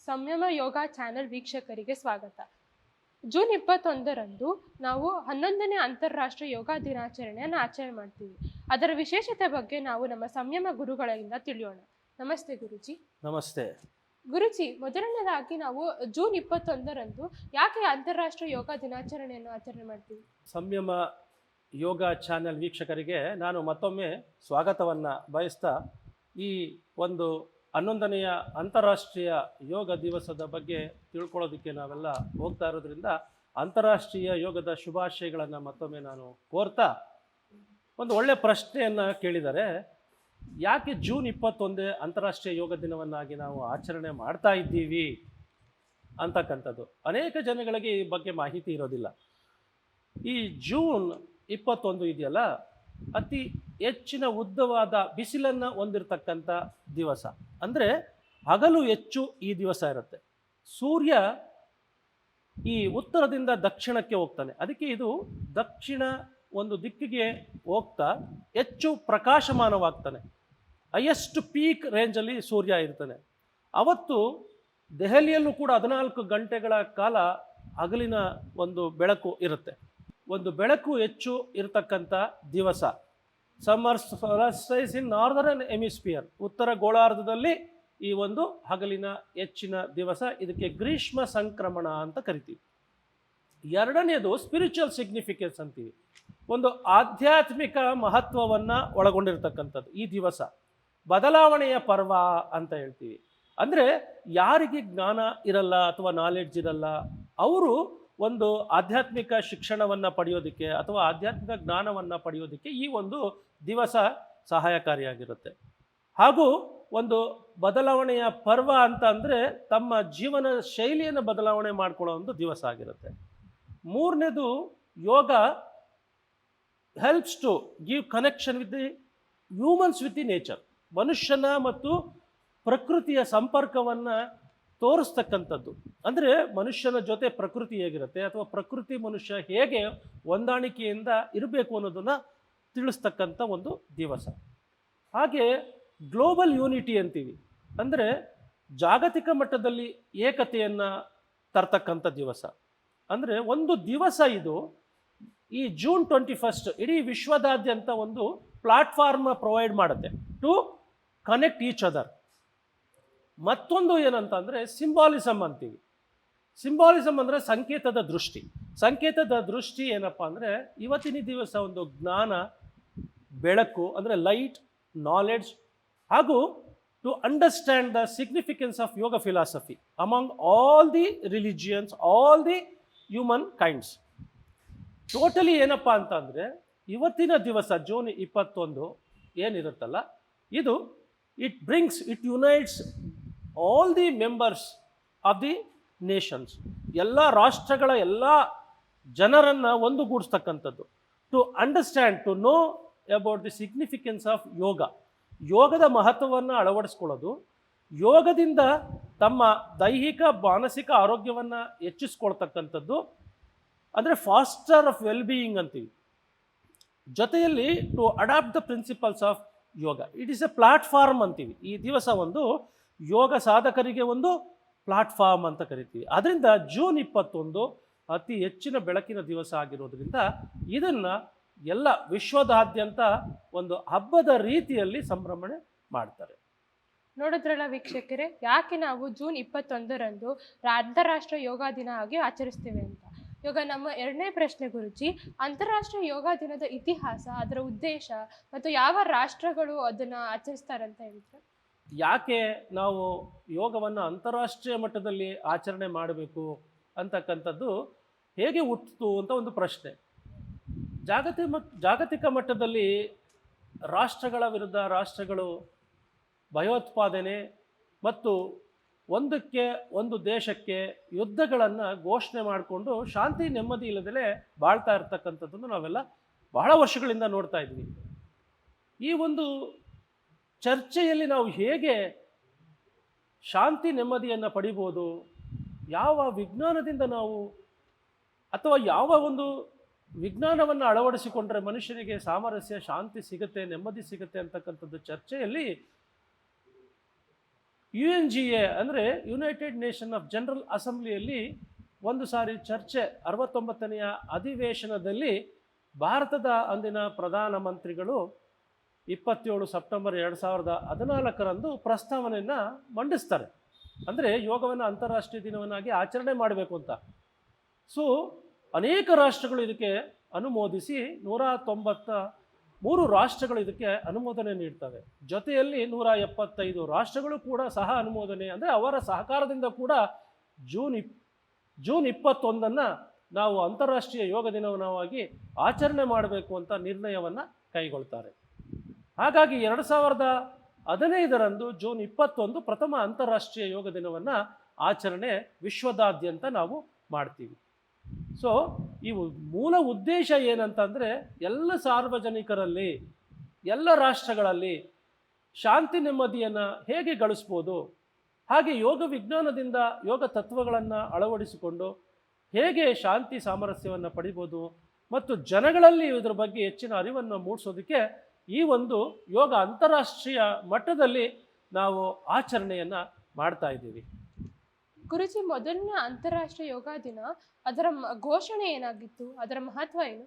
ಸಂಯಮ ಯೋಗ ಚಾನೆಲ್ ವೀಕ್ಷಕರಿಗೆ ಸ್ವಾಗತ. ಜೂನ್ 21ರಂದು ನಾವು 11ನೇ ಅಂತಾರಾಷ್ಟ್ರೀಯ ಯೋಗ ದಿನಾಚರಣೆಯನ್ನು ಆಚರಣೆ ಮಾಡ್ತೀವಿ. ಅದರ ವಿಶೇಷತೆ ಬಗ್ಗೆ ನಾವು ನಮ್ಮ ಸಂಯಮ ಗುರುಗಳಿಂದ ತಿಳಿಯೋಣ. ನಮಸ್ತೆ ಗುರುಜಿ. ನಮಸ್ತೆ ಗುರುಜಿ, ಮೊದಲನೇದಾಗಿ ನಾವು ಜೂನ್ 21ರಂದು ಯಾಕೆ ಅಂತಾರಾಷ್ಟ್ರೀಯ ಯೋಗ ದಿನಾಚರಣೆಯನ್ನು ಆಚರಣೆ ಮಾಡ್ತೀವಿ? ಸಂಯಮ ಯೋಗ ಚಾನೆಲ್ ವೀಕ್ಷಕರಿಗೆ ನಾನು ಮತ್ತೊಮ್ಮೆ ಸ್ವಾಗತವನ್ನು ಬಯಸ್ತಾ ಈ ಒಂದು 11ನೆಯ ಅಂತಾರಾಷ್ಟ್ರೀಯ ಯೋಗ ದಿವಸದ ಬಗ್ಗೆ ತಿಳ್ಕೊಳ್ಳೋದಕ್ಕೆ ನಾವೆಲ್ಲ ಹೋಗ್ತಾ ಇರೋದ್ರಿಂದ ಅಂತಾರಾಷ್ಟ್ರೀಯ ಯೋಗದ ಶುಭಾಶಯಗಳನ್ನು ಮತ್ತೊಮ್ಮೆ ನಾನು ಕೋರ್ತಾ ಒಂದು ಒಳ್ಳೆಯ ಪ್ರಶ್ನೆಯನ್ನು ಕೇಳಿದ್ದಾರೆ. ಯಾಕೆ ಜೂನ್ 21 ಅಂತಾರಾಷ್ಟ್ರೀಯ ಯೋಗ ದಿನವನ್ನಾಗಿ ನಾವು ಆಚರಣೆ ಮಾಡ್ತಾ ಇದ್ದೀವಿ ಅಂತಕ್ಕಂಥದ್ದು ಅನೇಕ ಜನಗಳಿಗೆ ಈ ಬಗ್ಗೆ ಮಾಹಿತಿ ಇರೋದಿಲ್ಲ. ಈ ಜೂನ್ 21 ಇದೆಯಲ್ಲ, ಅತಿ ಹೆಚ್ಚಿನ ಉದ್ದವಾದ ಬಿಸಿಲನ್ನು ಹೊಂದಿರತಕ್ಕಂಥ ದಿವಸ. ಅಂದರೆ ಹಗಲು ಹೆಚ್ಚು ಈ ದಿವಸ ಇರುತ್ತೆ. ಸೂರ್ಯ ಈ ಉತ್ತರದಿಂದ ದಕ್ಷಿಣಕ್ಕೆ ಹೋಗ್ತಾನೆ, ಅದಕ್ಕೆ ಇದು ದಕ್ಷಿಣ ಒಂದು ದಿಕ್ಕಿಗೆ ಹೋಗ್ತಾ ಹೆಚ್ಚು ಪ್ರಕಾಶಮಾನವಾಗ್ತಾನೆ. ಹೈಯೆಸ್ಟ್ ಪೀಕ್ ರೇಂಜಲ್ಲಿ ಸೂರ್ಯ ಇರ್ತಾನೆ. ಅವತ್ತು ದೆಹಲಿಯಲ್ಲೂ ಕೂಡ 14 ಗಂಟೆಗಳ ಕಾಲ ಹಗಲಿನ ಒಂದು ಬೆಳಕು ಇರುತ್ತೆ. ಒಂದು ಬೆಳಕು ಹೆಚ್ಚು ಇರತಕ್ಕಂಥ ದಿವಸ. ಸಮ್ಮರ್ ಸೋಲ್ಸ್ಟಿಸ್ ಇನ್ ನಾರ್ದರ್ನ್ ಹೆಮಿಸ್ಫಿಯರ್, ಉತ್ತರ ಗೋಳಾರ್ಧದಲ್ಲಿ ಈ ಒಂದು ಹಗಲಿನ ಹೆಚ್ಚಿನ ದಿವಸ. ಇದಕ್ಕೆ ಗ್ರೀಷ್ಮ ಸಂಕ್ರಮಣ ಅಂತ ಕರಿತೀವಿ. ಎರಡನೇದು ಸ್ಪಿರಿಚುವಲ್ ಸಿಗ್ನಿಫಿಕೆನ್ಸ್ ಅಂತೀವಿ. ಒಂದು ಆಧ್ಯಾತ್ಮಿಕ ಮಹತ್ವವನ್ನು ಒಳಗೊಂಡಿರ್ತಕ್ಕಂಥದ್ದು ಈ ದಿವಸ. ಬದಲಾವಣೆಯ ಪರ್ವ ಅಂತ ಹೇಳ್ತೀವಿ. ಅಂದರೆ ಯಾರಿಗೆ ಜ್ಞಾನ ಇರಲ್ಲ ಅಥವಾ ನಾಲೆಡ್ಜ್ ಇರಲ್ಲ, ಅವರು ಒಂದು ಆಧ್ಯಾತ್ಮಿಕ ಶಿಕ್ಷಣವನ್ನು ಪಡೆಯೋದಕ್ಕೆ ಅಥವಾ ಆಧ್ಯಾತ್ಮಿಕ ಜ್ಞಾನವನ್ನು ಪಡೆಯೋದಕ್ಕೆ ಈ ಒಂದು ದಿವಸ ಸಹಾಯಕಾರಿಯಾಗಿರುತ್ತೆ. ಹಾಗೂ ಒಂದು ಬದಲಾವಣೆಯ ಪರ್ವ ಅಂತ ಅಂದರೆ ತಮ್ಮ ಜೀವನ ಶೈಲಿಯನ್ನು ಬದಲಾವಣೆ ಮಾಡ್ಕೊಳ್ಳೋ ಒಂದು ದಿವಸ ಆಗಿರುತ್ತೆ. ಮೂರನೇದು, yoga helps to give connection with the humans with the nature. ಮನುಷ್ಯನ ಮತ್ತು ಪ್ರಕೃತಿಯ ಸಂಪರ್ಕವನ್ನು ತೋರಿಸ್ತಕ್ಕಂಥದ್ದು. ಅಂದರೆ ಮನುಷ್ಯನ ಜೊತೆ ಪ್ರಕೃತಿ ಹೇಗಿರುತ್ತೆ ಅಥವಾ ಪ್ರಕೃತಿ ಮನುಷ್ಯ ಹೇಗೆ ಹೊಂದಾಣಿಕೆಯಿಂದ ಇರಬೇಕು ಅನ್ನೋದನ್ನು ತಿಳಿಸ್ತಕ್ಕಂಥ ಒಂದು ದಿವಸ. ಹಾಗೆ ಗ್ಲೋಬಲ್ ಯೂನಿಟಿ ಅಂತೀವಿ. ಅಂದರೆ ಜಾಗತಿಕ ಮಟ್ಟದಲ್ಲಿ ಏಕತೆಯನ್ನು ತರ್ತಕ್ಕಂಥ ದಿವಸ. ಅಂದರೆ ಒಂದು ದಿವಸ ಇದು. ಈ ಜೂನ್ 21 ಇಡೀ ವಿಶ್ವದಾದ್ಯಂತ ಒಂದು ಪ್ಲಾಟ್ಫಾರ್ಮ್ ಪ್ರೊವೈಡ್ ಮಾಡುತ್ತೆ ಟು ಕನೆಕ್ಟ್ ಈಚ್ ಅದರ್. ಮತ್ತೊಂದು ಏನಂತ ಅಂದರೆ ಸಿಂಬಾಲಿಸಮ್ ಅಂತೀವಿ. ಸಿಂಬಾಲಿಸಮ್ ಅಂದರೆ ಸಂಕೇತದ ದೃಷ್ಟಿ. ಸಂಕೇತದ ದೃಷ್ಟಿ ಏನಪ್ಪ ಅಂದರೆ ಇವತ್ತಿನ ದಿವಸ ಒಂದು ಜ್ಞಾನ, ಬೆಳಕು ಅಂದರೆ ಲೈಟ್, ನಾಲೆಡ್ಜ್, ಹಾಗೂ to understand the significance of yoga philosophy among all the religions, all the human kinds. Totally ಏನಪ್ಪ ಅಂತ ಅಂದರೆ ಇವತ್ತಿನ ದಿವಸ ಜೂನ್ 21 ಏನಿರುತ್ತಲ್ಲ, ಇದು it unites all the members of the nations. ಎಲ್ಲ ರಾಷ್ಟ್ರಗಳ ಎಲ್ಲ ಜನರನ್ನು ಒಂದುಗೂಡಿಸ್ತಕ್ಕಂಥದ್ದು. To understand, to know about the significance of yoga. ಯೋಗದ ಮಹತ್ವವನ್ನು ಅಳವಡಿಸ್ಕೊಳ್ಳೋದು, ಯೋಗದಿಂದ ತಮ್ಮ ದೈಹಿಕ ಮಾನಸಿಕ ಆರೋಗ್ಯವನ್ನು ಹೆಚ್ಚಿಸ್ಕೊಳ್ತಕ್ಕಂಥದ್ದು. ಅಂದರೆ ಫಾಸ್ಟರ್ ಆಫ್ ವೆಲ್ ಬೀಯಿಂಗ್ ಅಂತೀವಿ. ಜೊತೆಯಲ್ಲಿ to adapt the principles of yoga. It is a platform ಅಂತೀವಿ. ಈ ದಿವಸ ಒಂದು ಯೋಗ ಸಾಧಕರಿಗೆ ಒಂದು ಪ್ಲಾಟ್ಫಾರ್ಮ್ ಅಂತ ಕರಿತೀವಿ. ಅದರಿಂದ ಜೂನ್ 21 ಅತಿ ಹೆಚ್ಚಿನ ಬೆಳಕಿನ ದಿವಸ ಆಗಿರೋದ್ರಿಂದ ಇದನ್ನು ಎಲ್ಲ ವಿಶ್ವದಾದ್ಯಂತ ಒಂದು ಹಬ್ಬದ ರೀತಿಯಲ್ಲಿ ಸಂಭ್ರಮಣೆ ಮಾಡ್ತಾರೆ. ನೋಡಿದ್ರಲ್ಲ ವೀಕ್ಷಕರೇ, ಯಾಕೆ ನಾವು ಜೂನ್ 21ರಂದು ಅಂತಾರಾಷ್ಟ್ರೀಯ ಯೋಗ ದಿನ ಆಗಿ ಆಚರಿಸ್ತೀವಿ ಅಂತ. ಇವಾಗ ನಮ್ಮ ಎರಡನೇ ಪ್ರಶ್ನೆ ಗುರುಜಿ, ಅಂತಾರಾಷ್ಟ್ರೀಯ ಯೋಗ ದಿನದ ಇತಿಹಾಸ, ಅದರ ಉದ್ದೇಶ ಮತ್ತು ಯಾವ ರಾಷ್ಟ್ರಗಳು ಅದನ್ನು ಆಚರಿಸ್ತಾರಂತ ಹೇಳಿದ್ರೆ? ಯಾಕೆ ನಾವು ಯೋಗವನ್ನು ಅಂತಾರಾಷ್ಟ್ರೀಯ ಮಟ್ಟದಲ್ಲಿ ಆಚರಣೆ ಮಾಡಬೇಕು ಅಂತಕ್ಕಂಥದ್ದು ಹೇಗೆ ಹುಟ್ಟಿತು ಅಂತ ಒಂದು ಪ್ರಶ್ನೆ. ಜಾಗತಿಕ ಮಟ್ಟದಲ್ಲಿ ರಾಷ್ಟ್ರಗಳ ವಿರುದ್ಧ ರಾಷ್ಟ್ರಗಳು ಭಯೋತ್ಪಾದನೆ ಮತ್ತು ಒಂದಕ್ಕೆ ಒಂದು ದೇಶಕ್ಕೆ ಯುದ್ಧಗಳನ್ನು ಘೋಷಣೆ ಮಾಡಿಕೊಂಡು ಶಾಂತಿ ನೆಮ್ಮದಿ ಇಲ್ಲದಲೇ ಬಾಳ್ತಾ ಇರ್ತಕ್ಕಂಥದ್ದನ್ನು ನಾವೆಲ್ಲ ಬಹಳ ವರ್ಷಗಳಿಂದ ನೋಡ್ತಾ ಇದ್ವಿ. ಈ ಒಂದು ಚರ್ಚೆಯಲ್ಲಿ ನಾವು ಹೇಗೆ ಶಾಂತಿ ನೆಮ್ಮದಿಯನ್ನು ಪಡಿಬೋದು, ಯಾವ ವಿಜ್ಞಾನದಿಂದ ನಾವು ಅಥವಾ ಯಾವ ಒಂದು ವಿಜ್ಞಾನವನ್ನು ಅಳವಡಿಸಿಕೊಂಡ್ರೆ ಮನುಷ್ಯನಿಗೆ ಸಾಮರಸ್ಯ, ಶಾಂತಿ ಸಿಗುತ್ತೆ, ನೆಮ್ಮದಿ ಸಿಗುತ್ತೆ ಅಂತಕ್ಕಂಥದ್ದು ಚರ್ಚೆಯಲ್ಲಿ UNGA ಅಂದರೆ ಯುನೈಟೆಡ್ ನೇಷನ್ ಆಫ್ ಜನರಲ್ ಅಸೆಂಬ್ಲಿಯಲ್ಲಿ ಒಂದು ಸಾರಿ ಚರ್ಚೆ 69ನೆಯ ಅಧಿವೇಶನದಲ್ಲಿ ಭಾರತದ ಅಂದಿನ ಪ್ರಧಾನಮಂತ್ರಿಗಳು 27 ಸೆಪ್ಟೆಂಬರ್ 2014ರಂದು ಪ್ರಸ್ತಾವನೆಯನ್ನು ಮಂಡಿಸ್ತಾರೆ. ಅಂದರೆ ಯೋಗವನ್ನು ಅಂತಾರಾಷ್ಟ್ರೀಯ ದಿನವನ್ನಾಗಿ ಆಚರಣೆ ಮಾಡಬೇಕು ಅಂತ. ಸೊ ಅನೇಕ ರಾಷ್ಟ್ರಗಳು ಇದಕ್ಕೆ ಅನುಮೋದಿಸಿ 193 ರಾಷ್ಟ್ರಗಳು ಇದಕ್ಕೆ ಅನುಮೋದನೆ ನೀಡ್ತವೆ. ಜೊತೆಯಲ್ಲಿ 175 ರಾಷ್ಟ್ರಗಳು ಕೂಡ ಸಹ ಅನುಮೋದನೆ, ಅಂದರೆ ಅವರ ಸಹಕಾರದಿಂದ ಕೂಡ ಜೂನ್ 21 ನಾವು ಅಂತಾರಾಷ್ಟ್ರೀಯ ಯೋಗ ದಿನವನ್ನಾಗಿ ಆಚರಣೆ ಮಾಡಬೇಕು ಅಂತ ನಿರ್ಣಯವನ್ನು ಕೈಗೊಳ್ತಾರೆ. ಹಾಗಾಗಿ 2015ರಂದು ಜೂನ್ 21 ಪ್ರಥಮ ಅಂತಾರಾಷ್ಟ್ರೀಯ ಯೋಗ ದಿನವನ್ನು ಆಚರಣೆ ವಿಶ್ವದಾದ್ಯಂತ ನಾವು ಮಾಡ್ತೀವಿ. ಸೊ ಈ ಮೂಲ ಉದ್ದೇಶ ಏನಂತಂದರೆ ಎಲ್ಲ ಸಾರ್ವಜನಿಕರಲ್ಲಿ, ಎಲ್ಲ ರಾಷ್ಟ್ರಗಳಲ್ಲಿ ಶಾಂತಿ ನೆಮ್ಮದಿಯನ್ನು ಹೇಗೆ ಗಳಿಸ್ಬೋದು, ಹಾಗೆ ಯೋಗ ವಿಜ್ಞಾನದಿಂದ ಯೋಗ ತತ್ವಗಳನ್ನು ಅಳವಡಿಸಿಕೊಂಡು ಹೇಗೆ ಶಾಂತಿ ಸಾಮರಸ್ಯವನ್ನು ಪಡಿಬೋದು ಮತ್ತು ಜನಗಳಲ್ಲಿ ಇದರ ಬಗ್ಗೆ ಹೆಚ್ಚಿನ ಅರಿವನ್ನು ಮೂಡಿಸೋದಕ್ಕೆ ಈ ಒಂದು ಯೋಗ ಅಂತಾರಾಷ್ಟ್ರೀಯ ಮಟ್ಟದಲ್ಲಿ ನಾವು ಆಚರಣೆಯನ್ನು ಮಾಡ್ತಾ ಇದ್ದೀವಿ. ಗುರುಜಿ, ಮೊದಲನೇ ಅಂತಾರಾಷ್ಟ್ರೀಯ ಯೋಗ ದಿನ ಅದರ ಘೋಷಣೆ ಏನಾಗಿತ್ತು, ಅದರ ಮಹತ್ವ ಏನು?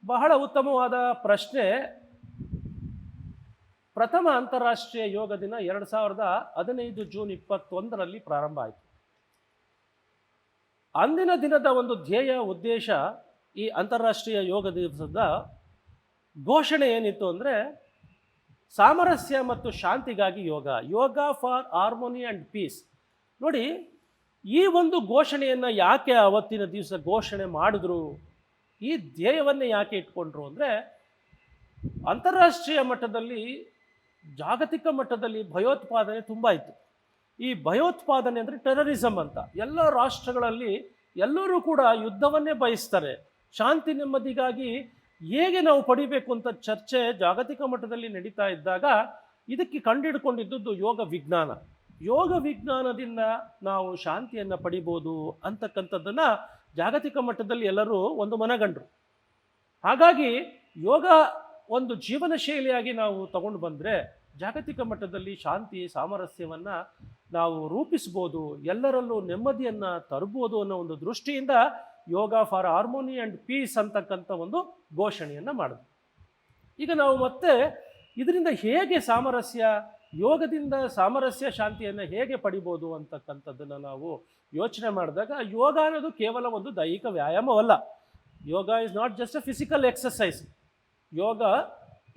ಬಹಳ ಉತ್ತಮವಾದ ಪ್ರಶ್ನೆ. ಪ್ರಥಮ ಅಂತಾರಾಷ್ಟ್ರೀಯ ಯೋಗ ದಿನ 2015 ಜೂನ್ 21ರಲ್ಲಿ ಪ್ರಾರಂಭ ಆಯಿತು. ಅಂದಿನ ದಿನದ ಒಂದು ಧ್ಯೇಯ ಉದ್ದೇಶ, ಈ ಅಂತಾರಾಷ್ಟ್ರೀಯ ಯೋಗ ದಿವಸದ ಘೋಷಣೆ ಏನಿತ್ತು ಅಂದರೆ ಸಾಮರಸ್ಯ ಮತ್ತು ಶಾಂತಿಗಾಗಿ ಯೋಗ, ಯೋಗ ಫಾರ್ ಹಾರ್ಮೋನಿ ಆ್ಯಂಡ್ ಪೀಸ್. ನೋಡಿ, ಈ ಒಂದು ಘೋಷಣೆಯನ್ನು ಯಾಕೆ ಅವತ್ತಿನ ದಿವಸ ಘೋಷಣೆ ಮಾಡಿದ್ರು, ಈ ಧ್ಯೇಯವನ್ನು ಯಾಕೆ ಇಟ್ಕೊಂಡ್ರು ಅಂದರೆ ಅಂತಾರಾಷ್ಟ್ರೀಯ ಮಟ್ಟದಲ್ಲಿ, ಜಾಗತಿಕ ಮಟ್ಟದಲ್ಲಿ ಭಯೋತ್ಪಾದನೆ ತುಂಬ ಇತ್ತು. ಈ ಭಯೋತ್ಪಾದನೆ ಅಂದರೆ ಟೆರರಿಸಮ್ ಅಂತ. ಎಲ್ಲ ರಾಷ್ಟ್ರಗಳಲ್ಲಿ ಎಲ್ಲರೂ ಕೂಡ ಯುದ್ಧವನ್ನೇ ಬಯಸ್ತಾರೆ. ಶಾಂತಿ ನೆಮ್ಮದಿಗಾಗಿ ಹೇಗೆ ನಾವು ಪಡಿಬೇಕು ಅಂತ ಚರ್ಚೆ ಜಾಗತಿಕ ಮಟ್ಟದಲ್ಲಿ ನಡೀತಾ ಇದ್ದಾಗ ಇದಕ್ಕೆ ಕಂಡುಹಿಡ್ಕೊಂಡಿದ್ದು ಯೋಗ ವಿಜ್ಞಾನ. ಯೋಗ ವಿಜ್ಞಾನದಿಂದ ನಾವು ಶಾಂತಿಯನ್ನು ಪಡಿಬೋದು ಅಂತಕ್ಕಂಥದ್ದನ್ನು ಜಾಗತಿಕ ಮಟ್ಟದಲ್ಲಿ ಎಲ್ಲರೂ ಒಂದು ಮನಗಂಡರು. ಹಾಗಾಗಿ ಯೋಗ ಒಂದು ಜೀವನ ಶೈಲಿಯಾಗಿ ನಾವು ತಗೊಂಡು ಬಂದರೆ ಜಾಗತಿಕ ಮಟ್ಟದಲ್ಲಿ ಶಾಂತಿ ಸಾಮರಸ್ಯವನ್ನು ನಾವು ರೂಪಿಸ್ಬೋದು, ಎಲ್ಲರಲ್ಲೂ ನೆಮ್ಮದಿಯನ್ನು ತರ್ಬೋದು ಅನ್ನೋ ಒಂದು ದೃಷ್ಟಿಯಿಂದ ಯೋಗ ಫಾರ್ ಹಾರ್ಮೋನಿ ಆ್ಯಂಡ್ ಪೀಸ್ ಅಂತಕ್ಕಂಥ ಒಂದು ಘೋಷಣೆಯನ್ನು ಮಾಡಿದ್ವಿ. ಈಗ ನಾವು ಮತ್ತೆ ಇದರಿಂದ ಹೇಗೆ ಯೋಗದಿಂದ ಸಾಮರಸ್ಯ ಶಾಂತಿಯನ್ನು ಹೇಗೆ ಪಡಿಬೋದು ಅಂತಕ್ಕಂಥದ್ದನ್ನು ನಾವು ಯೋಚನೆ ಮಾಡಿದಾಗ, ಯೋಗ ಅನ್ನೋದು ಕೇವಲ ಒಂದು ದೈಹಿಕ ವ್ಯಾಯಾಮವಲ್ಲ. Yoga is not just a physical exercise. Yoga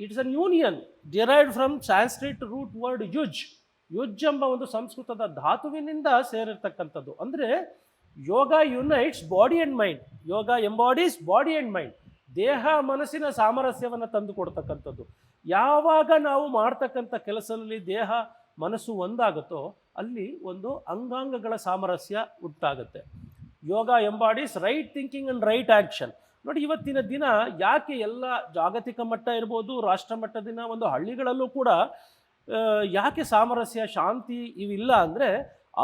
it's an union derived from Sanskrit root word yuj. Yuj ಎಂಬ ಒಂದು ಸಂಸ್ಕೃತದ ಧಾತುವಿನಿಂದ ಸೇರಿರ್ತಕ್ಕಂಥದ್ದು. ಅಂದರೆ yoga unites body and mind. Yoga embodies body and mind. ದೇಹ ಮನಸ್ಸಿನ ಸಾಮರಸ್ಯವನ್ನು ತಂದು ಕೊಡ್ತಕ್ಕಂಥದ್ದು. ಯಾವಾಗ ನಾವು ಮಾಡ್ತಕ್ಕಂಥ ಕೆಲಸದಲ್ಲಿ ದೇಹ ಮನಸ್ಸು ಒಂದಾಗುತ್ತೋ ಅಲ್ಲಿ ಒಂದು ಅಂಗಾಂಗಗಳ ಸಾಮರಸ್ಯ ಉಂಟಾಗುತ್ತೆ. Yoga embodies right thinking and right action. ನೋಡಿ, ಇವತ್ತಿನ ದಿನ ಯಾಕೆ ಎಲ್ಲ ಜಾಗತಿಕ ಮಟ್ಟ ಇರ್ಬೋದು, ರಾಷ್ಟ್ರ ಮಟ್ಟದಿನ ಒಂದು ಹಳ್ಳಿಗಳಲ್ಲೂ ಕೂಡ ಯಾಕೆ ಸಾಮರಸ್ಯ ಶಾಂತಿ ಇವಿಲ್ಲ ಅಂದರೆ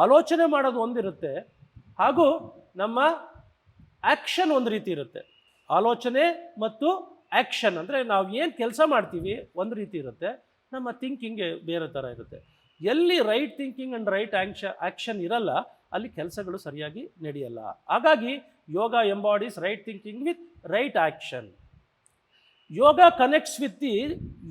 ಆಲೋಚನೆ ಮಾಡೋದು ಒಂದಿರುತ್ತೆ, ಹಾಗೂ ನಮ್ಮ ಆ್ಯಕ್ಷನ್ ಒಂದು ರೀತಿ ಇರುತ್ತೆ. ಆಲೋಚನೆ ಮತ್ತು ಆ್ಯಕ್ಷನ್ ಅಂದರೆ ನಾವು ಏನು ಕೆಲಸ ಮಾಡ್ತೀವಿ ಒಂದು ರೀತಿ ಇರುತ್ತೆ, ನಮ್ಮ ಥಿಂಕಿಂಗ್ಗೆ ಬೇರೆ ಥರ ಇರುತ್ತೆ. ಎಲ್ಲಿ right thinking and right action ಇರಲ್ಲ ಅಲ್ಲಿ ಕೆಲಸಗಳು ಸರಿಯಾಗಿ ನಡೆಯಲ್ಲ. ಹಾಗಾಗಿ yoga embodies right thinking with right action. Yoga connects with the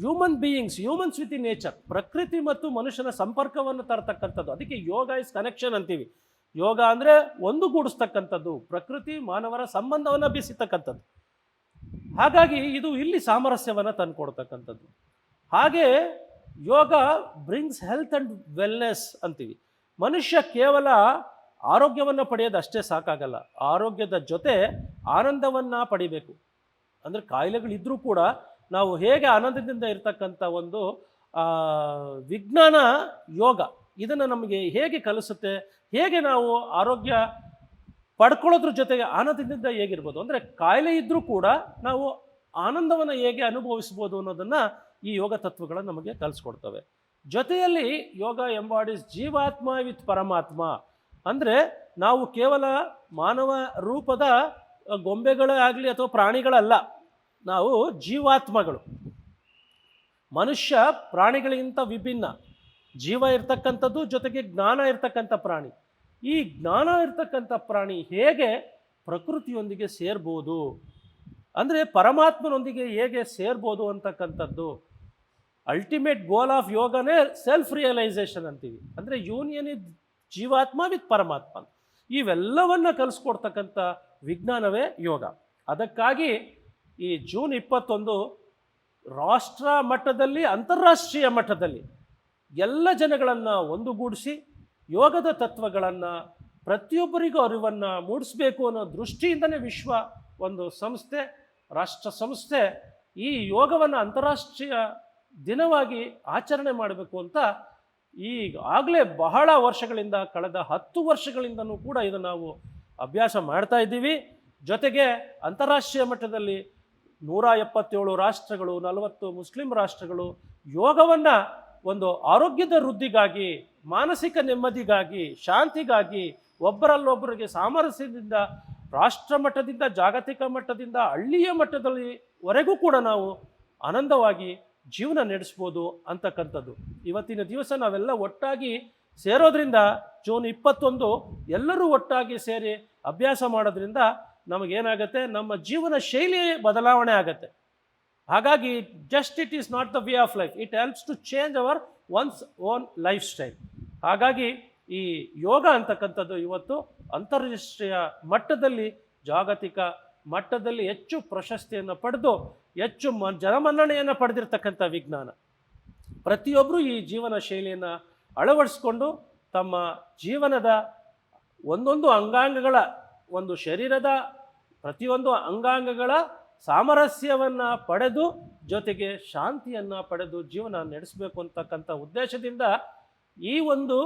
humans with the nature. ಪ್ರಕೃತಿ ಮತ್ತು ಮನುಷ್ಯನ ಸಂಪರ್ಕವನ್ನು ತರತಕ್ಕಂಥದ್ದು. ಅದಕ್ಕೆ ಯೋಗ ಇಸ್ ಕನೆಕ್ಷನ್ ಅಂತೀವಿ. ಯೋಗ ಅಂದರೆ ಒಂದುಗೂಡಿಸ್ತಕ್ಕಂಥದ್ದು, ಪ್ರಕೃತಿ ಮಾನವರ ಸಂಬಂಧವನ್ನು ಬೆಸೆತಕ್ಕಂಥದ್ದು. ಹಾಗಾಗಿ ಇದು ಇಲ್ಲಿ ಸಾಮರಸ್ಯವನ್ನು ತಂದುಕೊಡ್ತಕ್ಕಂಥದ್ದು. ಹಾಗೆ ಯೋಗ ಬ್ರಿಂಗ್ಸ್ ಹೆಲ್ತ್ ಆ್ಯಂಡ್ ವೆಲ್ನೆಸ್ ಅಂತೀವಿ. ಮನುಷ್ಯ ಕೇವಲ ಆರೋಗ್ಯವನ್ನು ಪಡೆಯೋದು ಅಷ್ಟೇ ಸಾಕಾಗಲ್ಲ, ಆರೋಗ್ಯದ ಜೊತೆ ಆನಂದವನ್ನು ಪಡಿಬೇಕು. ಅಂದರೆ ಕಾಯಿಲೆಗಳಿದ್ದರೂ ಕೂಡ ನಾವು ಹೇಗೆ ಆನಂದದಿಂದ ಇರ್ತಕ್ಕಂಥ ಒಂದು ವಿಜ್ಞಾನ ಯೋಗ ಇದನ್ನು ನಮಗೆ ಹೇಗೆ ಕಲಿಸುತ್ತೆ, ಹೇಗೆ ನಾವು ಆರೋಗ್ಯ ಪಡ್ಕೊಳ್ಳೋದ್ರ ಜೊತೆಗೆ ಆನಂದದಿಂದ ಹೇಗಿರ್ಬೋದು, ಅಂದರೆ ಕಾಯಿಲೆ ಇದ್ದರೂ ಕೂಡ ನಾವು ಆನಂದವನ್ನು ಹೇಗೆ ಅನುಭವಿಸ್ಬೋದು ಅನ್ನೋದನ್ನು ಈ ಯೋಗ ತತ್ವಗಳು ನಮಗೆ ಕಲಿಸ್ಕೊಡ್ತವೆ. ಜೊತೆಯಲ್ಲಿ ಯೋಗ ಎಂಬಾಡೀಸ್ ಜೀವಾತ್ಮ ವಿತ್ ಪರಮಾತ್ಮ. ಅಂದರೆ ನಾವು ಕೇವಲ ಮಾನವ ರೂಪದ ಗೊಂಬೆಗಳೇ ಆಗಲಿ ಅಥವಾ ಪ್ರಾಣಿಗಳಲ್ಲ, ನಾವು ಜೀವಾತ್ಮಗಳು. ಮನುಷ್ಯ ಪ್ರಾಣಿಗಳಿಗಿಂತ ವಿಭಿನ್ನ. ಜೀವ ಇರ್ತಕ್ಕಂಥದ್ದು, ಜೊತೆಗೆ ಜ್ಞಾನ ಇರ್ತಕ್ಕಂಥ ಪ್ರಾಣಿ. ಈ ಜ್ಞಾನ ಇರ್ತಕ್ಕಂಥ ಪ್ರಾಣಿ ಹೇಗೆ ಪ್ರಕೃತಿಯೊಂದಿಗೆ ಸೇರ್ಬೋದು, ಅಂದರೆ ಪರಮಾತ್ಮನೊಂದಿಗೆ ಹೇಗೆ ಸೇರ್ಬೋದು ಅಂತಕ್ಕಂಥದ್ದು. ಅಲ್ಟಿಮೇಟ್ ಗೋಲ್ ಆಫ್ ಯೋಗನೇ ಸೆಲ್ಫ್ ರಿಯಲೈಸೇಷನ್ ಅಂತೀವಿ. ಅಂದರೆ ಯೂನಿಯನ್ ಇಸ್ ಜೀವಾತ್ಮ ವಿತ್ ಪರಮಾತ್ಮ. ಇವೆಲ್ಲವನ್ನ ಕಲಿಸ್ಕೊಡ್ತಕ್ಕಂಥ ವಿಜ್ಞಾನವೇ ಯೋಗ. ಅದಕ್ಕಾಗಿ ಈ ಜೂನ್ 21 ರಾಷ್ಟ್ರ ಮಟ್ಟದಲ್ಲಿ, ಅಂತಾರಾಷ್ಟ್ರೀಯ ಮಟ್ಟದಲ್ಲಿ ಎಲ್ಲ ಜನಗಳನ್ನು ಒಂದುಗೂಡಿಸಿ ಯೋಗದ ತತ್ವಗಳನ್ನು ಪ್ರತಿಯೊಬ್ಬರಿಗೂ ಅರಿವನ್ನು ಮೂಡಿಸಬೇಕು ಅನ್ನೋ ದೃಷ್ಟಿಯಿಂದನೇ ವಿಶ್ವ ಒಂದು ಸಂಸ್ಥೆ, ರಾಷ್ಟ್ರ ಸಂಸ್ಥೆ ಈ ಯೋಗವನ್ನು ಅಂತಾರಾಷ್ಟ್ರೀಯ ದಿನವಾಗಿ ಆಚರಣೆ ಮಾಡಬೇಕು ಅಂತ ಈಗಾಗಲೇ ಬಹಳ ವರ್ಷಗಳಿಂದ, ಕಳೆದ 10 ವರ್ಷಗಳಿಂದನೂ ಕೂಡ ಇದನ್ನು ನಾವು ಅಭ್ಯಾಸ ಮಾಡ್ತಾ ಇದ್ದೀವಿ. ಜೊತೆಗೆ ಅಂತಾರಾಷ್ಟ್ರೀಯ ಮಟ್ಟದಲ್ಲಿ 177 ರಾಷ್ಟ್ರಗಳು, 40 ಮುಸ್ಲಿಂ ರಾಷ್ಟ್ರಗಳು ಯೋಗವನ್ನು ಒಂದು ಆರೋಗ್ಯದ ವೃದ್ಧಿಗಾಗಿ, ಮಾನಸಿಕ ನೆಮ್ಮದಿಗಾಗಿ, ಶಾಂತಿಗಾಗಿ, ಒಬ್ಬರಲ್ಲೊಬ್ಬರಿಗೆ ಸಾಮರಸ್ಯದಿಂದ ರಾಷ್ಟ್ರ ಮಟ್ಟದಿಂದ, ಜಾಗತಿಕ ಮಟ್ಟದಿಂದ, ಹಳ್ಳಿಯ ಮಟ್ಟದಲ್ಲಿವರೆಗೂ ಕೂಡ ನಾವು ಆನಂದವಾಗಿ ಜೀವನ ನಡೆಸ್ಬೋದು ಅಂತಕ್ಕಂಥದ್ದು. ಇವತ್ತಿನ ದಿವಸ ನಾವೆಲ್ಲ ಒಟ್ಟಾಗಿ ಸೇರೋದ್ರಿಂದ, ಜೂನ್ 21 ಎಲ್ಲರೂ ಒಟ್ಟಾಗಿ ಸೇರಿ ಅಭ್ಯಾಸ ಮಾಡೋದ್ರಿಂದ ನಮಗೇನಾಗುತ್ತೆ, ನಮ್ಮ ಜೀವನ ಶೈಲಿ ಬದಲಾವಣೆ ಆಗುತ್ತೆ. ಹಾಗಾಗಿ just it is not the way of life, it helps to change our one's own life style. ಹಾಗಾಗಿ ಈ ಯೋಗ ಅಂತಕ್ಕಂಥದ್ದು ಇವತ್ತು ಅಂತಾರಾಷ್ಟ್ರೀಯ ಮಟ್ಟದಲ್ಲಿ, ಜಾಗತಿಕ ಮಟ್ಟದಲ್ಲಿ ಹೆಚ್ಚು ಪ್ರಶಸ್ತಿಯನ್ನು ಪಡೆದು ಹೆಚ್ಚು ಜನಮನ್ನಣೆಯನ್ನು ಪಡೆದಿರ್ತಕ್ಕಂಥ ವಿಜ್ಞಾನ. ಪ್ರತಿಯೊಬ್ಬರೂ ಈ ಜೀವನ ಶೈಲಿಯನ್ನು ಅಳವಡಿಸ್ಕೊಂಡು ತಮ್ಮ ಜೀವನದ ಒಂದೊಂದು ಅಂಗಾಂಗಗಳ, ಒಂದು ಶರೀರದ ಪ್ರತಿಯೊಂದು ಅಂಗಾಂಗಗಳ ಸಾಮರಸ್ಯವನ್ನು ಪಡೆದು, ಜೊತೆಗೆ ಶಾಂತಿಯನ್ನು ಪಡೆದು ಜೀವನ ನಡೆಸಬೇಕು ಅಂತಕ್ಕಂಥ ಉದ್ದೇಶದಿಂದ ಈ ಒಂದು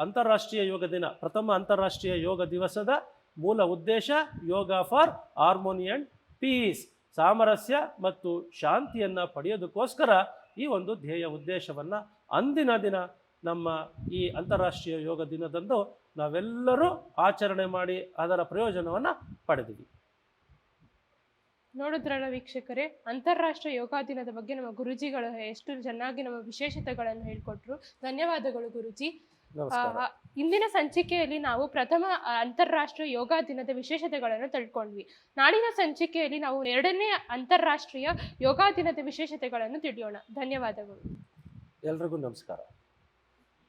ಅಂತಾರಾಷ್ಟ್ರೀಯ ಯೋಗ ದಿನ, ಪ್ರಥಮ ಅಂತಾರಾಷ್ಟ್ರೀಯ ಯೋಗ ದಿವಸದ ಮೂಲ ಉದ್ದೇಶ ಯೋಗ ಫಾರ್ ಹಾರ್ಮೋನಿ ಆ್ಯಂಡ್ ಪೀಸ್, ಸಾಮರಸ್ಯ ಮತ್ತು ಶಾಂತಿಯನ್ನು ಪಡೆಯೋದಕ್ಕೋಸ್ಕರ ಈ ಒಂದು ಧ್ಯೇಯ ಉದ್ದೇಶವನ್ನು ಅಂದಿನ ದಿನ ನಮ್ಮ ಈ ಅಂತಾರಾಷ್ಟ್ರೀಯ ಯೋಗ ದಿನದಂದು ನಾವೆಲ್ಲರೂ ಆಚರಣೆ ಮಾಡಿ ಅದರ ಪ್ರಯೋಜನವನ್ನು ಪಡೆದಿದ್ದೀವಿ. ನೋಡಿದ್ರಲ್ಲ ವೀಕ್ಷಕರೇ, ಅಂತಾರಾಷ್ಟ್ರೀಯ ಯೋಗ ದಿನದ ಬಗ್ಗೆ ನಮ್ಮ ಗುರುಜಿಗಳು ಎಷ್ಟು ಚೆನ್ನಾಗಿ ನಮ್ಮ ವಿಶೇಷತೆಗಳನ್ನು ಹೇಳಿಕೊಟ್ರು. ಧನ್ಯವಾದಗಳು ಗುರುಜಿ. ಇಂದಿನ ಸಂಚಿಕೆಯಲ್ಲಿ ನಾವು ಪ್ರಥಮ ಅಂತಾರಾಷ್ಟ್ರೀಯ ಯೋಗ ದಿನದ ವಿಶೇಷತೆಗಳನ್ನು ತಿಳ್ಕೊಂಡ್ವಿ. ನಾಳಿನ ಸಂಚಿಕೆಯಲ್ಲಿ ನಾವು 2ನೇ ಅಂತಾರಾಷ್ಟ್ರೀಯ ಯೋಗ ದಿನದ ವಿಶೇಷತೆಗಳನ್ನು ತಿಳಿಯೋಣ. ಧನ್ಯವಾದಗಳು. ಎಲ್ರಿಗೂ ನಮಸ್ಕಾರ.